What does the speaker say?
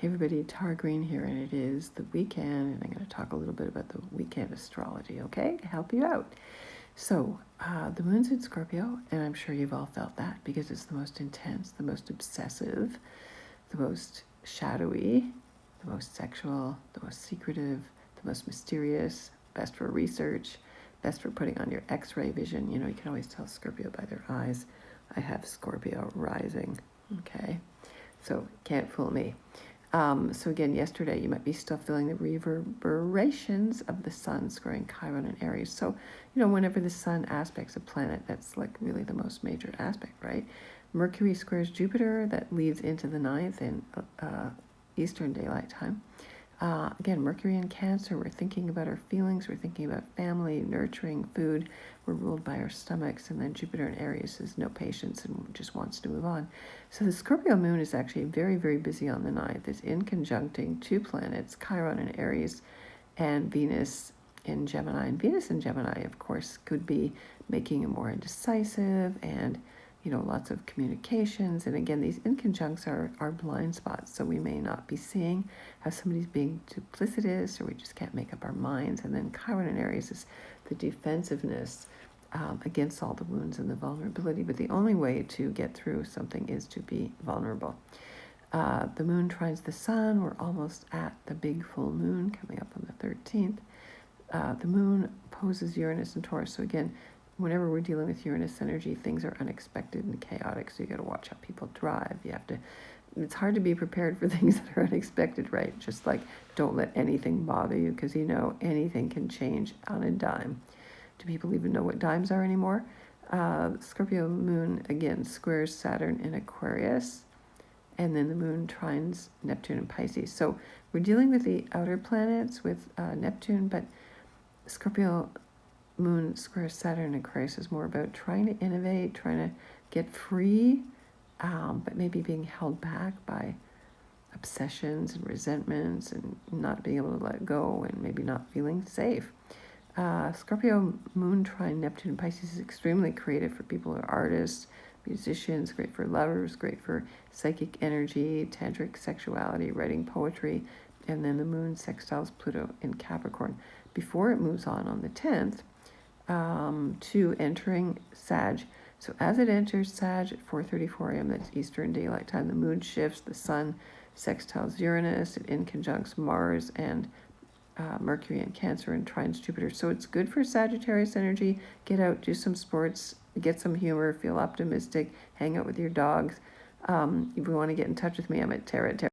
Hey everybody, Tara Green here, and it is the weekend, and I'm going to talk a little bit about the weekend astrology, okay, to help you out. So, the moon's in Scorpio, and I'm sure you've all felt that because it's the most intense, the most obsessive, the most shadowy, the most sexual, the most secretive, the most mysterious, best for research, best for putting on your X-ray vision. You know, you can always tell Scorpio by their eyes. I have Scorpio rising, okay, so can't fool me. So again, yesterday you might be still feeling the reverberations of the sun squaring Chiron and Aries. So, you know, whenever the sun aspects a planet, that's like really the most major aspect, right? Mercury squares Jupiter, that leads into the 9th in Eastern Daylight Time. Again, Mercury in Cancer, we're thinking about our feelings, we're thinking about family, nurturing, food. We're ruled by our stomachs, and then Jupiter in Aries is no patience and just wants to move on. So the Scorpio moon is actually very, very busy on the 9th. It's in conjuncting two planets, Chiron in Aries and Venus in Gemini. And Venus in Gemini, of course, could be making you more indecisive and, you know, lots of communications. And again, these inconjuncts are blind spots. So we may not be seeing how somebody's being duplicitous, or we just can't make up our minds. And then Chiron in Aries is the defensiveness against all the wounds and the vulnerability. But the only way to get through something is to be vulnerable. The moon trines the sun. We're almost at the big full moon coming up on the 13th. The moon opposes Uranus and Taurus. So again, whenever we're dealing with Uranus energy, things are unexpected and chaotic. So you got to watch how people drive. You have to, it's hard to be prepared for things that are unexpected, right? Just like don't let anything bother you, because you know anything can change on a dime. Do people even know what dimes are anymore? Scorpio moon, again, squares Saturn in Aquarius. And then the moon trines Neptune and Pisces. So we're dealing with the outer planets with Neptune, but Scorpio moon squares Saturn and Aquarius is more about trying to innovate, trying to get free, but maybe being held back by obsessions and resentments and not being able to let go and maybe not feeling safe. Scorpio moon trine Neptune and Pisces is extremely creative for people who are artists, musicians, great for lovers, great for psychic energy, tantric sexuality, writing poetry. And then the moon sextiles Pluto in Capricorn before it moves on the 10th to entering Sag. So as it enters Sag at 4:34 a.m., that's Eastern Daylight Time, the moon shifts, the sun sextiles Uranus, it inconjuncts Mars and Mercury in Cancer and trines Jupiter. So it's good for Sagittarius energy. Get out, do some sports, get some humor, feel optimistic, hang out with your dogs. If you want to get in touch with me, I'm at Tara.